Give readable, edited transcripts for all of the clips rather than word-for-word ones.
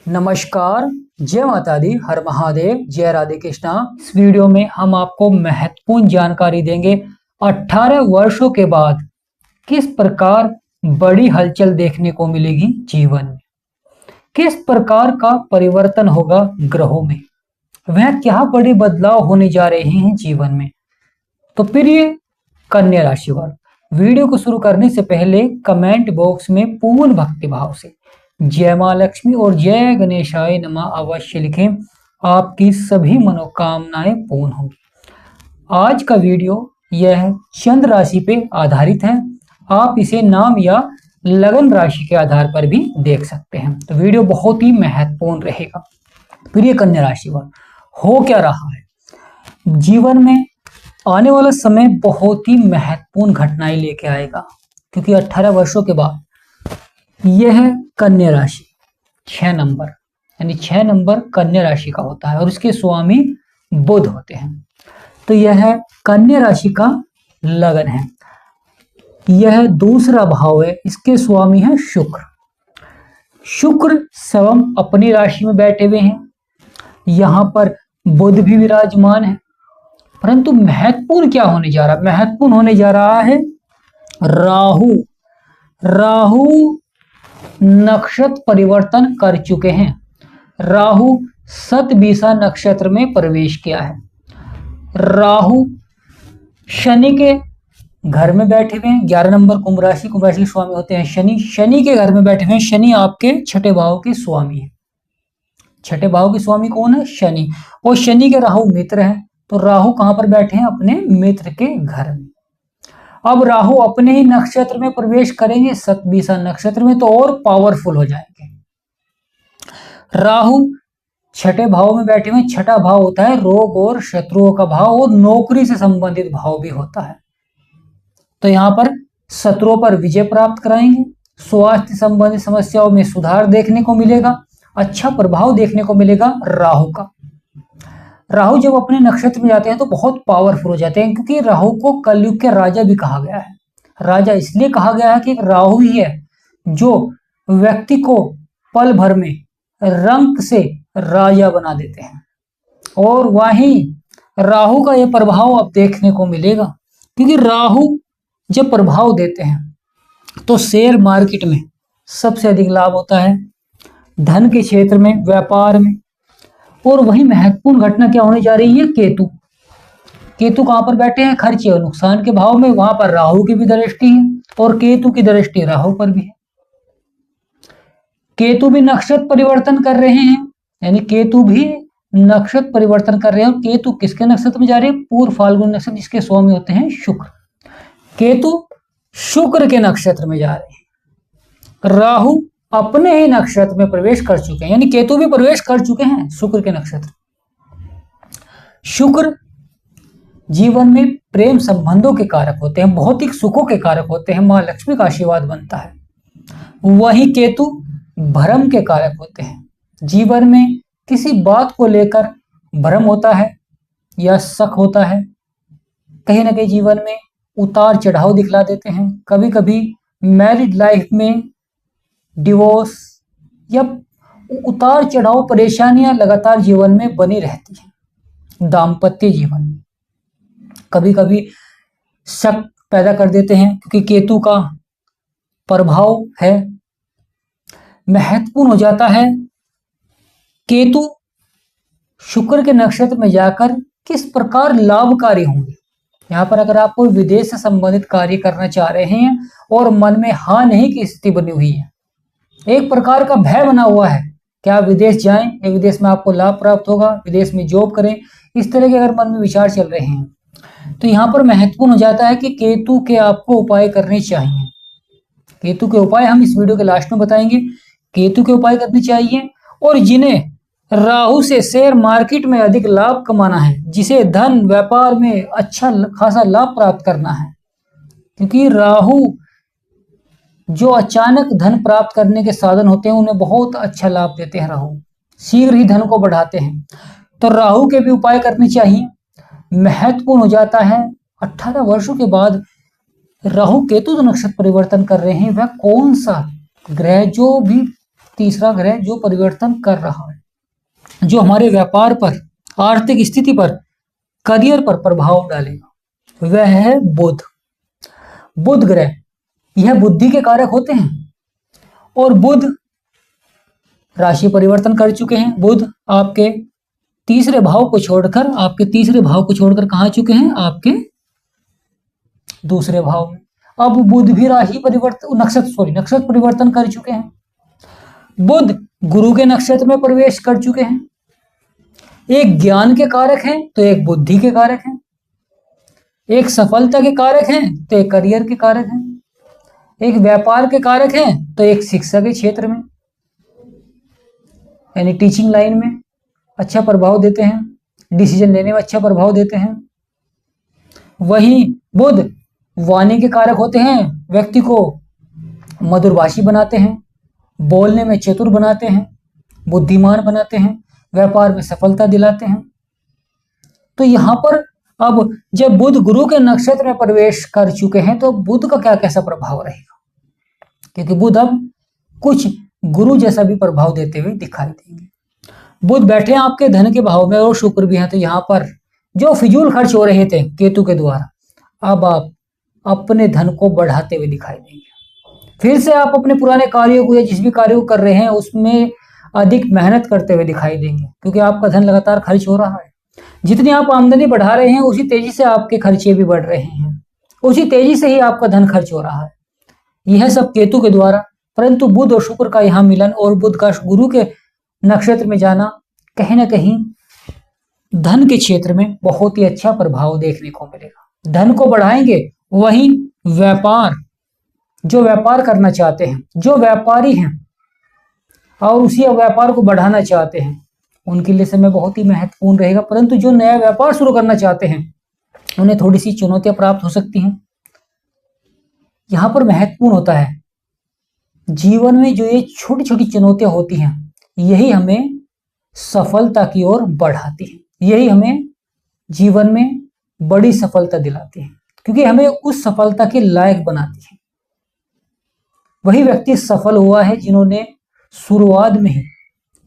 नमस्कार, जय माता दी, हर महादेव, जय राधे कृष्णा। इस वीडियो में हम आपको महत्वपूर्ण जानकारी देंगे 18 वर्षों के बाद किस प्रकार बड़ी हलचल देखने को मिलेगी जीवन में, किस प्रकार का परिवर्तन होगा ग्रहों में, वह क्या बड़े बदलाव होने जा रहे हैं जीवन में। तो प्रिय कन्या राशि वालों, वीडियो को शुरू करने से पहले कमेंट बॉक्स में पूर्ण भक्ति भाव से जय मां लक्ष्मी और जय गणेशाय नमः अवश्य लिखें। आपकी सभी मनोकामनाएं पूर्ण होंगी। आज का वीडियो यह चंद्र राशि पे आधारित है। आप इसे नाम या लगन राशि के आधार पर भी देख सकते हैं। तो वीडियो बहुत ही महत्वपूर्ण रहेगा। प्रिय कन्या राशि वालों, हो क्या रहा है जीवन में, आने वाला समय बहुत ही महत्वपूर्ण घटनाएं लेके आएगा, क्योंकि 18 वर्षों के बाद यह कन्या राशि 6 नंबर यानी 6 नंबर कन्या राशि का होता है और इसके स्वामी बुध होते हैं। तो यह कन्या राशि का लगन है। यह दूसरा भाव है, इसके स्वामी है शुक्र। शुक्र स्वयं अपनी राशि में बैठे हुए हैं। यहां पर बुध भी विराजमान है। परंतु महत्वपूर्ण क्या होने जा रहा है? महत्वपूर्ण होने जा रहा है राहु। राहु नक्षत्र परिवर्तन कर चुके हैं। राहु शतभिषा नक्षत्र में प्रवेश किया है। राहु शनि के घर में बैठे हुए हैं। 11 नंबर कुंभ राशि के स्वामी होते हैं शनि। शनि के घर में बैठे हुए हैं। शनि आपके छठे भाव के स्वामी है। छठे भाव के स्वामी कौन है? शनि। और शनि के राहु मित्र हैं। तो राहु कहां पर बैठे हैं? अपने मित्र के घर में। अब राहु अपने ही नक्षत्र में प्रवेश करेंगे, शतभिषा नक्षत्र में, तो और पावरफुल हो जाएंगे। राहु छठे भाव में बैठे हुए। छठा भाव होता है रोग और शत्रुओं का भाव और नौकरी से संबंधित भाव भी होता है। तो यहां पर शत्रुओं पर विजय प्राप्त कराएंगे। स्वास्थ्य संबंधित समस्याओं में सुधार देखने को मिलेगा। अच्छा प्रभाव देखने को मिलेगा राहु का। राहु जब अपने नक्षत्र में जाते हैं तो बहुत पावरफुल हो जाते हैं, क्योंकि राहु को कलयुग के राजा भी कहा गया है। राजा इसलिए कहा गया है कि राहु ही है जो व्यक्ति को पल भर में रंक से राजा बना देते हैं। और वहीं राहु का यह प्रभाव अब देखने को मिलेगा, क्योंकि राहु जब प्रभाव देते हैं तो शेयर मार्केट में सबसे अधिक लाभ होता है, धन के क्षेत्र में, व्यापार में। और वही महत्वपूर्ण घटना क्या होने जा रही है? केतु। केतु कहां पर बैठे हैं? खर्चे और नुकसान के भाव में। वहां पर राहु की भी दृष्टि है और केतु की दृष्टि राहु पर भी है। केतु भी नक्षत्र परिवर्तन कर रहे हैं, यानी केतु भी नक्षत्र परिवर्तन कर रहे हैं। और केतु किसके नक्षत्र में जा रहे हैं? पूर्व फाल्गुन नक्षत्र, जिसके स्वामी होते हैं शुक्र। केतु शुक्र के नक्षत्र में जा रहे हैं। राहु अपने ही नक्षत्र में प्रवेश कर चुके हैं, यानी केतु भी प्रवेश कर चुके हैं शुक्र के नक्षत्र। शुक्र जीवन में प्रेम संबंधों के कारक होते हैं, भौतिक सुखों के कारक होते हैं, मां लक्ष्मी का आशीर्वाद बनता है। वही केतु भ्रम के कारक होते हैं। जीवन में किसी बात को लेकर भ्रम होता है या शक होता है। कहीं ना कहीं जीवन में उतार चढ़ाव दिखला देते हैं। कभी कभी मैरिड लाइफ में डिवोर्स या उतार चढ़ाव, परेशानियां लगातार जीवन में बनी रहती हैं। दाम्पत्य जीवन में कभी कभी शक पैदा कर देते हैं, क्योंकि केतु का प्रभाव है। महत्वपूर्ण हो जाता है केतु शुक्र के नक्षत्र में जाकर किस प्रकार लाभकारी होंगे। यहां पर अगर आप कोई विदेश से संबंधित कार्य करना चाह रहे हैं और मन में हाँ नहीं की स्थिति बनी हुई है, एक प्रकार का भय बना हुआ है, क्या विदेश जाएं या विदेश में आपको लाभ प्राप्त होगा, विदेश में जॉब करें, इस तरह के अगर मन में विचार चल रहे हैं, तो यहाँ पर महत्वपूर्ण हो जाता है कि केतु के आपको उपाय करने चाहिए। केतु के उपाय हम इस वीडियो के लास्ट में बताएंगे। केतु के उपाय करने चाहिए। और जिन्हें राहु से शेयर मार्केट में अधिक लाभ कमाना है, जिसे धन व्यापार में अच्छा खासा लाभ प्राप्त करना है, क्योंकि राहु जो अचानक धन प्राप्त करने के साधन होते हैं उन्हें बहुत अच्छा लाभ देते हैं। राहु शीघ्र ही धन को बढ़ाते हैं, तो राहु के भी उपाय करने चाहिए। महत्वपूर्ण हो जाता है 18 वर्षों के बाद राहु केतु जो नक्षत्र परिवर्तन कर रहे हैं, वह कौन सा ग्रह जो भी तीसरा ग्रह जो परिवर्तन कर रहा है, जो हमारे व्यापार पर, आर्थिक स्थिति पर, करियर पर प्रभाव डालेगा, वह है बुध। बुध ग्रह यह बुद्धि के कारक होते हैं और बुध राशि परिवर्तन कर चुके हैं। बुध आपके तीसरे भाव को छोड़कर कहां चुके हैं? आपके दूसरे भाव में। अब बुध भी राशि परिवर्तन, नक्षत्र परिवर्तन कर चुके हैं। बुध गुरु के नक्षत्र में प्रवेश कर चुके हैं। एक ज्ञान के कारक हैं तो एक बुद्धि के कारक हैं, एक सफलता के कारक हैं तो एक करियर के कारक हैं, एक व्यापार के कारक हैं तो एक शिक्षा के क्षेत्र में यानी टीचिंग लाइन में अच्छा प्रभाव देते हैं, डिसीजन लेने में अच्छा प्रभाव देते हैं। वहीं बुध वाणी के कारक होते हैं, व्यक्ति को मधुरभाषी बनाते हैं, बोलने में चतुर बनाते हैं, बुद्धिमान बनाते हैं, व्यापार में सफलता दिलाते हैं। तो यहां पर अब जब बुध गुरु के नक्षत्र में प्रवेश कर चुके हैं तो बुध का क्या कैसा प्रभाव रहेगा, क्योंकि बुध अब कुछ गुरु जैसा भी प्रभाव देते हुए दिखाई देंगे। बुध बैठे हैं आपके धन के भाव में और शुक्र भी है, तो यहाँ पर जो फिजूल खर्च हो रहे थे केतु के द्वारा, अब आप अपने धन को बढ़ाते हुए दिखाई देंगे। फिर से आप अपने पुराने कार्यों को या जिस भी कार्य को कर रहे हैं उसमें अधिक मेहनत करते हुए दिखाई देंगे, क्योंकि आपका धन लगातार खर्च हो रहा है। जितनी आप आमदनी बढ़ा रहे हैं उसी तेजी से आपके खर्चे भी बढ़ रहे हैं, उसी तेजी से ही आपका धन खर्च हो रहा है। यह सब केतु के द्वारा। परंतु बुध और शुक्र का यहाँ मिलन और बुध का गुरु के नक्षत्र में जाना कहीं ना कहीं धन के क्षेत्र में बहुत ही अच्छा प्रभाव देखने को मिलेगा। धन को बढ़ाएंगे। वहीं व्यापार, जो व्यापार करना चाहते हैं, जो व्यापारी हैं और उसी व्यापार को बढ़ाना चाहते हैं, उनके लिए समय बहुत ही महत्वपूर्ण रहेगा। परंतु जो नया व्यापार शुरू करना चाहते हैं उन्हें थोड़ी सी चुनौतियां प्राप्त हो सकती हैं। यहां पर महत्वपूर्ण होता है जीवन में जो ये छोटी छोटी चुनौतियां होती हैं, यही हमें सफलता की ओर बढ़ाती है, यही हमें जीवन में बड़ी सफलता दिलाती है, क्योंकि हमें उस सफलता के लायक बनाती है। वही व्यक्ति सफल हुआ है जिन्होंने शुरुआत में ही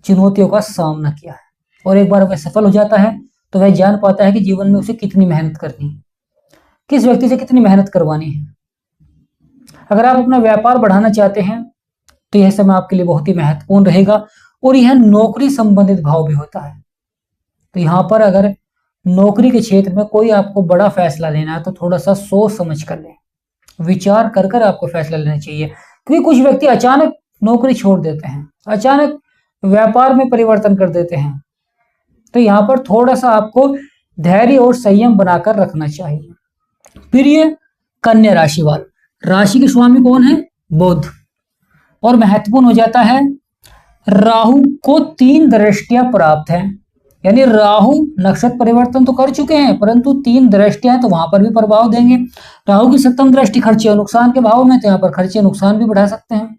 चुनौतियों का सामना किया है, और एक बार वह सफल हो जाता है तो वह जान पाता है कि जीवन में उसे कितनी मेहनत करनी है, किस व्यक्ति से कितनी मेहनत करवानी है। अगर आप अपना व्यापार बढ़ाना चाहते हैं तो यह समय आपके लिए बहुत ही महत्वपूर्ण रहेगा, और यह नौकरी संबंधित भाव भी होता है। तो यहाँ पर अगर नौकरी के क्षेत्र में कोई आपको बड़ा फैसला लेना है तो थोड़ा सा सोच समझ कर लें, विचार कर कर आपको फैसला लेना चाहिए, क्योंकि कुछ व्यक्ति अचानक नौकरी छोड़ देते हैं, अचानक व्यापार में परिवर्तन कर देते हैं। तो यहाँ पर थोड़ा सा आपको धैर्य और संयम बनाकर रखना चाहिए। फिर ये कन्या राशि वाले, राशि के स्वामी कौन है? बुध। और महत्वपूर्ण हो जाता है राहु को 3 दृष्टियां प्राप्त हैं, यानी राहु नक्षत्र परिवर्तन तो कर चुके हैं परंतु 3 दृष्टियां हैं तो वहां पर भी प्रभाव देंगे। राहु की 7वीं दृष्टि खर्चे और नुकसान के भाव में, तो यहाँ पर खर्चे नुकसान भी बढ़ा सकते हैं।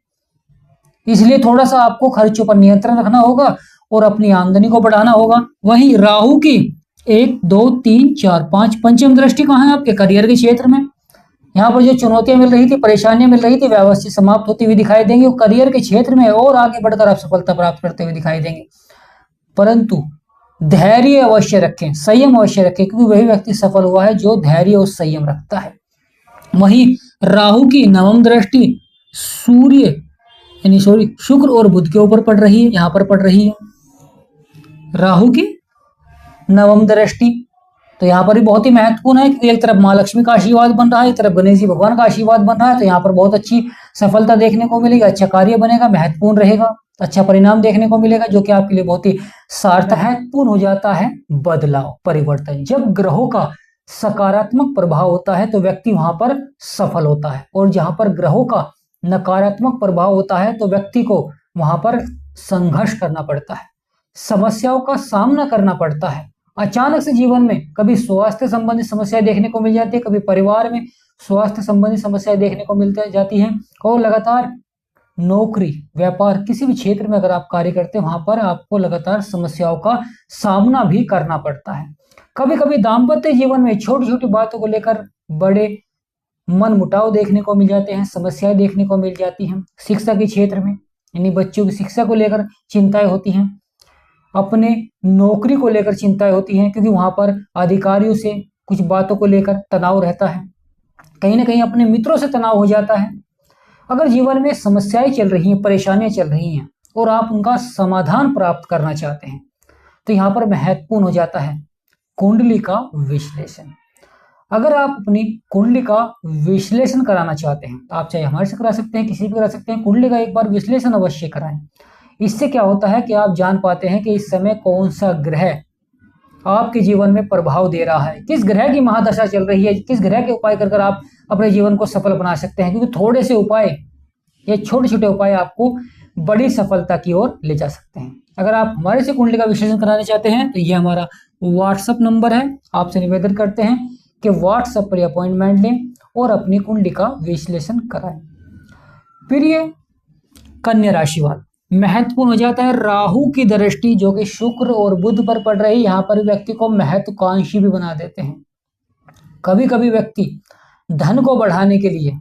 इसलिए थोड़ा सा आपको खर्चों पर नियंत्रण रखना होगा और अपनी आमदनी को बढ़ाना होगा। वहीं राहु की 1, 2, 3, 4, 5 पंचम दृष्टि कहाँ है? आपके करियर के क्षेत्र में। यहाँ पर जो चुनौतियां मिल रही थी, परेशानियां मिल रही थी, व्यवस्थित समाप्त होती हुई दिखाई देंगी, वो करियर के क्षेत्र में और आगे बढ़कर आप सफलता प्राप्त करते हुए दिखाई देंगे। परंतु धैर्य अवश्य रखें, संयम अवश्य रखें, क्योंकि वही व्यक्ति सफल हुआ है जो धैर्य और संयम रखता है। वहीं राहु की 9वीं दृष्टि शुक्र और बुध के ऊपर पड़ रही है, यहाँ पर पड़ रही है राहु की 9वीं दृष्टि। तो यहाँ पर भी बहुत ही महत्वपूर्ण है, क्योंकि एक तरफ माँ लक्ष्मी का आशीर्वाद बन रहा है, एक तरफ गणेश जी भगवान का आशीर्वाद बन रहा है। तो यहाँ पर बहुत अच्छी सफलता देखने को मिलेगी, अच्छा कार्य बनेगा, महत्वपूर्ण रहेगा, अच्छा परिणाम देखने को मिलेगा, जो कि आपके लिए बहुत ही सार्थक है। पूर्ण हो जाता है बदलाव, परिवर्तन। जब ग्रहों का सकारात्मक प्रभाव होता है तो व्यक्ति वहां पर सफल होता है, और जहां पर ग्रहों का नकारात्मक प्रभाव होता है तो व्यक्ति को वहां पर संघर्ष करना पड़ता है, समस्याओं का सामना करना पड़ता है। अचानक से जीवन में कभी स्वास्थ्य संबंधी समस्याएं देखने को मिल जाती है, कभी परिवार में स्वास्थ्य संबंधी समस्याएं देखने को मिल जाती हैं, और लगातार नौकरी, व्यापार, किसी भी क्षेत्र में अगर आप कार्य करते हैं वहां पर आपको लगातार समस्याओं का सामना भी करना पड़ता है। कभी कभी दाम्पत्य जीवन में छोटी छोटी बातों को लेकर बड़े मन मुटाव देखने को मिल जाते हैं, समस्याएं देखने को मिल जाती हैं। शिक्षा के क्षेत्र में यानी बच्चों की शिक्षा को लेकर चिंताएं होती हैं, अपने नौकरी को लेकर चिंताएं होती हैं, क्योंकि वहां पर अधिकारियों से कुछ बातों को लेकर तनाव रहता है, कहीं ना कहीं अपने मित्रों से तनाव हो जाता है। अगर जीवन में समस्याएं चल रही हैं, परेशानियां चल रही हैं और आप उनका समाधान प्राप्त करना चाहते हैं, तो यहाँ पर महत्वपूर्ण हो जाता है कुंडली का विश्लेषण। अगर आप अपनी कुंडली का विश्लेषण कराना चाहते हैं, तो आप चाहे हमारे से करा सकते हैं, किसी भी करा सकते हैं, कुंडली का एक बार विश्लेषण अवश्य कराएं। इससे क्या होता है कि आप जान पाते हैं कि इस समय कौन सा ग्रह आपके जीवन में प्रभाव दे रहा है, किस ग्रह की महादशा चल रही है, किस ग्रह के उपाय कर आप अपने जीवन को सफल बना सकते हैं। क्योंकि थोड़े से उपाय या छोटे छोटे उपाय आपको बड़ी सफलता की ओर ले जा सकते हैं। अगर आप हमारे से कुंडली का विश्लेषण कराना चाहते हैं, तो ये हमारा व्हाट्सएप नंबर है। आपसे निवेदन करते हैं कि व्हाट्सएप पर अपॉइंटमेंट लें और अपनी कुंडली का विश्लेषण कराएं। फिर ये कन्या राशि वाला महत्वपूर्ण हो जाता है राहु की दृष्टि जो कि शुक्र और बुध पर पड़ रही, यहाँ पर व्यक्ति को महत्वाकांक्षी भी बना देते हैं। कभी कभी व्यक्ति धन को बढ़ाने के लिए,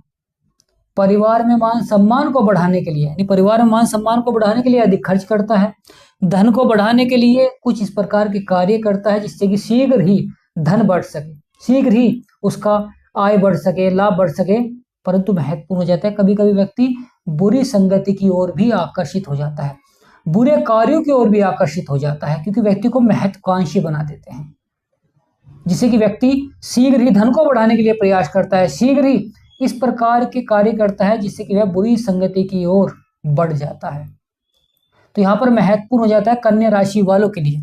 परिवार में मान सम्मान को बढ़ाने के लिए, यानी परिवार में मान सम्मान को बढ़ाने के लिए अधिक खर्च करता है, धन को बढ़ाने के लिए कुछ इस प्रकार के कार्य करता है जिससे कि शीघ्र ही धन बढ़ सके, शीघ्र ही उसका आय बढ़ सके, लाभ बढ़ सके। परंतु महत्वपूर्ण हो जाता है कभी कभी व्यक्ति बुरी संगति की ओर भी आकर्षित हो जाता है, बुरे कार्यों की ओर भी आकर्षित हो जाता है, क्योंकि व्यक्ति को महत्वाकांक्षी बना देते हैं, जिससे कि व्यक्ति शीघ्र ही धन को बढ़ाने के लिए प्रयास करता है, शीघ्र ही इस प्रकार के कार्य करता है जिससे कि वह बुरी संगति की ओर बढ़ जाता है। तो यहाँ पर महत्वपूर्ण हो जाता है कन्या राशि वालों के लिए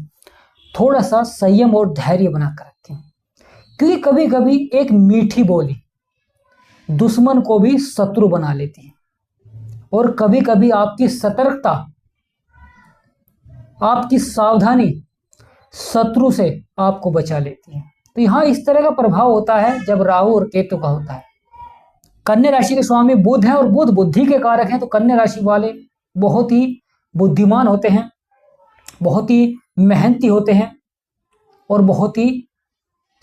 थोड़ा सा संयम और धैर्य बनाकर रखें, क्योंकि कभी कभी एक मीठी बोली दुश्मन को भी शत्रु बना लेती है और कभी कभी आपकी सतर्कता, आपकी सावधानी शत्रु से आपको बचा लेती है। तो यहाँ इस तरह का प्रभाव होता है जब राहु और केतु का होता है। कन्या राशि के स्वामी बुध हैं और बुध बुद्धि के कारक हैं, तो कन्या राशि वाले बहुत ही बुद्धिमान होते हैं, बहुत ही मेहनती होते हैं और बहुत ही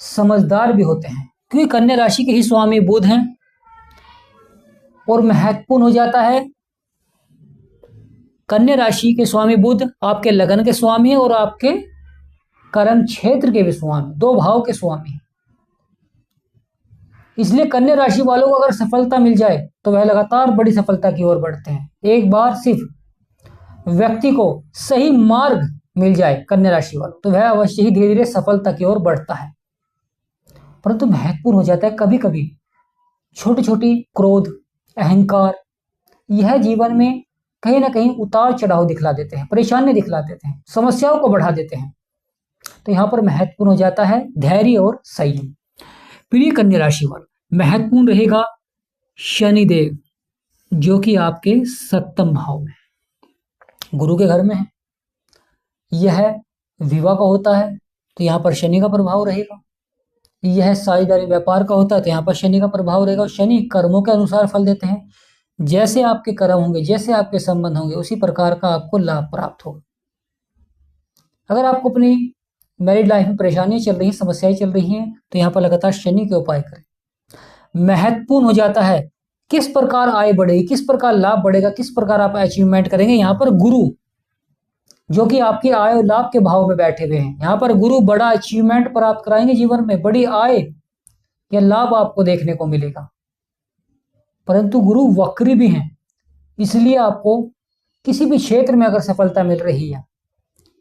समझदार भी होते हैं, क्योंकि कन्या राशि के ही स्वामी बुध हैं। और महत्वपूर्ण हो जाता है कन्या राशि के स्वामी बुध आपके लगन के स्वामी है और आपके कर्म क्षेत्र के भी स्वामी, दो भाव के स्वामी। इसलिए कन्या राशि वालों को अगर सफलता मिल जाए तो वह लगातार बड़ी सफलता की ओर बढ़ते हैं। एक बार सिर्फ व्यक्ति को सही मार्ग मिल जाए कन्या राशि वालों, तो वह अवश्य ही धीरे धीरे सफलता की ओर बढ़ता है। परंतु महत्वपूर्ण हो जाता है कभी कभी छोटी छोटी क्रोध, अहंकार, यह जीवन में कहीं ना कहीं उतार चढ़ाव दिखला देते हैं, परेशानी दिखला देते हैं, समस्याओं को बढ़ा देते हैं। तो यहाँ पर महत्वपूर्ण हो जाता है धैर्य और संयम। प्रिय कन्या राशि वाले महत्वपूर्ण रहेगा शनिदेव जो कि आपके सप्तम भाव में गुरु के घर में है, यह विवाह का होता है तो यहाँ पर शनि का प्रभाव रहेगा। यह साझेदारी व्यापार का होता है तो यहाँ पर शनि का प्रभाव रहेगा। शनि कर्मों के अनुसार फल देते हैं, जैसे आपके कर्म होंगे, जैसे आपके संबंध होंगे, उसी प्रकार का आपको लाभ प्राप्त होगा। अगर आपको अपनी मैरिड लाइफ में परेशानियां चल रही हैं, समस्याएं चल रही हैं, तो यहाँ पर लगातार शनि के उपाय करें। महत्वपूर्ण हो जाता है किस प्रकार आय बढ़ेगी, किस प्रकार लाभ बढ़ेगा, किस प्रकार आप अचीवमेंट करेंगे। यहाँ पर गुरु जो कि आपकी आय और लाभ के भाव में बैठे हुए हैं, यहाँ पर गुरु बड़ा अचीवमेंट प्राप्त कराएंगे, जीवन में बड़ी आय या लाभ आपको देखने को मिलेगा। परंतु गुरु वक्री भी हैं, इसलिए आपको किसी भी क्षेत्र में अगर सफलता मिल रही है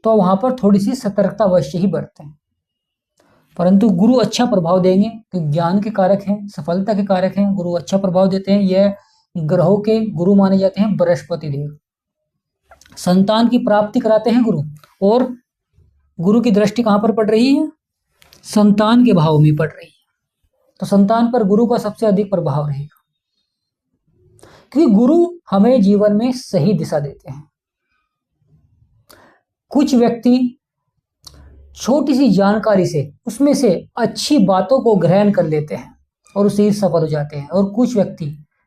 तो वहां पर थोड़ी सी सतर्कता अवश्य ही बरतें। परंतु गुरु अच्छा प्रभाव देंगे क्योंकि ज्ञान के कारक हैं, सफलता के कारक हैं, गुरु अच्छा प्रभाव देते हैं। यह ग्रहों के गुरु माने जाते हैं बृहस्पति देव। संतान की प्राप्ति कराते हैं गुरु, और गुरु की दृष्टि कहां पर पड़ रही है? संतान के भाव में पड़ रही है, तो संतान पर गुरु का सबसे अधिक प्रभाव रहेगा, क्योंकि गुरु हमें जीवन में सही दिशा देते हैं। कुछ व्यक्ति छोटी सी जानकारी से, उसमें से अच्छी बातों को ग्रहण कर लेते हैं और उससे ही सफल हो जाते हैं, और कुछ व्यक्ति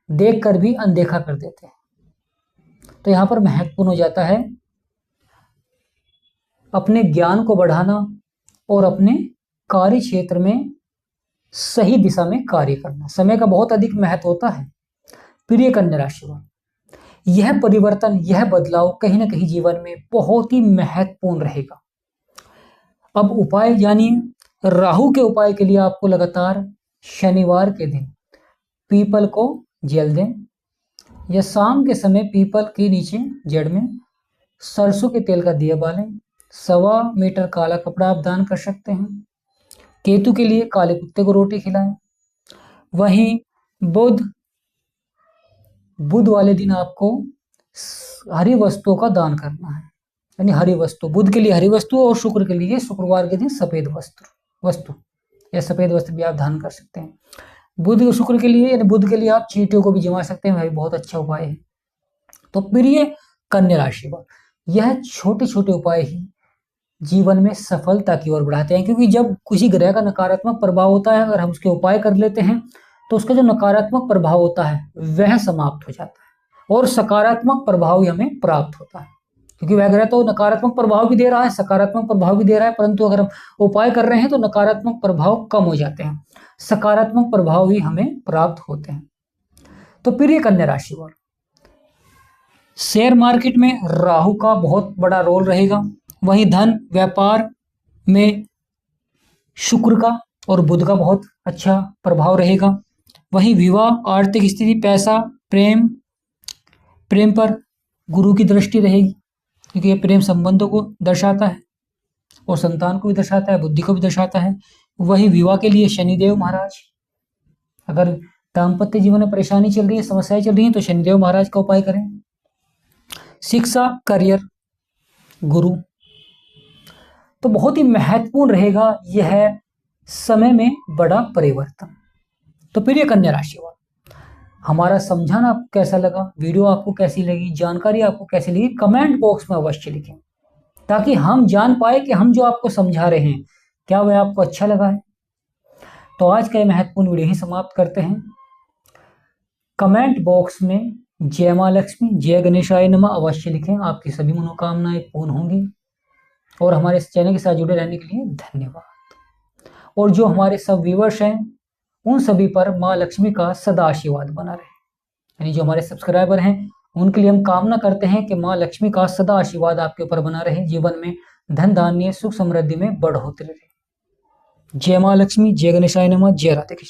देखकर भी अनदेखा कर देते हैं। तो यहां पर महत्वपूर्ण हो जाता है अपने ज्ञान को बढ़ाना और अपने कार्य क्षेत्र में सही दिशा में कार्य करना। समय का बहुत अधिक महत्व होता है। प्रिय कन्या राशि वाले, यह परिवर्तन, यह बदलाव कहीं ना कहीं जीवन में बहुत ही महत्वपूर्ण रहेगा। अब उपाय जानिए। राहु के उपाय के लिए आपको लगातार शनिवार के दिन पीपल को जल दें या शाम के समय पीपल के नीचे जड़ में सरसों के तेल का दिया बालें। 1.25 मीटर काला कपड़ा आप दान कर सकते हैं। केतु के लिए काले कुत्ते को रोटी खिलाएं। वहीं बुध वाले दिन आपको हरी वस्तुओं का दान करना है, यानी हरी वस्तु, बुध के लिए हरी वस्तु और शुक्र के लिए शुक्रवार के दिन सफेद वस्तु या सफेद वस्त्र भी आप दान कर सकते हैं। बुध और शुक्र के लिए, यानी बुध के लिए आप चींटियों को भी जमा सकते हैं, भाई बहुत अच्छा उपाय है। तो प्रिय कन्या राशि वाले, यह छोटे छोटे उपाय ही जीवन में सफलता की ओर बढ़ाते हैं, क्योंकि जब किसी ग्रह का नकारात्मक प्रभाव होता है, अगर हम उसके उपाय कर लेते हैं तो उसका जो नकारात्मक प्रभाव होता है वह समाप्त हो जाता है और सकारात्मक प्रभाव ही हमें प्राप्त होता है। क्योंकि वह ग्रह तो नकारात्मक प्रभाव भी दे रहा है, सकारात्मक प्रभाव भी दे रहा है, परंतु अगर हम उपाय कर रहे हैं तो नकारात्मक प्रभाव कम हो जाते हैं, सकारात्मक प्रभाव ही हमें प्राप्त होते हैं। तो प्रिय कन्या राशि वालों, शेयर मार्केट में राहु का बहुत बड़ा रोल रहेगा। वहीं धन व्यापार में शुक्र का और बुध का बहुत अच्छा प्रभाव रहेगा। वहीं विवाह, आर्थिक स्थिति, पैसा, प्रेम पर गुरु की दृष्टि रहेगी, क्योंकि ये प्रेम संबंधों को दर्शाता है और संतान को भी दर्शाता है, बुद्धि को भी दर्शाता है। वहीं विवाह के लिए शनिदेव महाराज, अगर दाम्पत्य जीवन में परेशानी चल रही है, समस्याएं चल रही हैं, तो शनिदेव महाराज का उपाय करें। शिक्षा, करियर, गुरु, तो बहुत ही महत्वपूर्ण रहेगा यह समय में बड़ा परिवर्तन। तो प्रिय कन्या राशि वालों, हमारा समझाना आपको कैसा लगा, वीडियो आपको कैसी लगी, जानकारी आपको कैसी लगी, कमेंट बॉक्स में अवश्य लिखें, ताकि हम जान पाए कि हम जो आपको समझा रहे हैं क्या वह आपको अच्छा लगा है। तो आज का यह महत्वपूर्ण वीडियो ही समाप्त करते हैं। कमेंट बॉक्स में जय मां लक्ष्मी, जय गणेशाय नमः अवश्य लिखें, आपकी सभी मनोकामनाएं पूर्ण होंगी। और हमारे इस चैनल के साथ जुड़े रहने के लिए धन्यवाद। और जो हमारे सब व्यूअर्स हैं उन सभी पर मां लक्ष्मी का सदा आशीर्वाद बना रहे, यानी जो हमारे सब्सक्राइबर हैं उनके लिए हम कामना करते हैं कि मां लक्ष्मी का सदा आशीर्वाद आपके ऊपर बना रहे, जीवन में धन धान्य सुख समृद्धि में बढ़ोतरी रहे। जय मां लक्ष्मी, जय गणेशाय नमः, जय राधे कृष्ण।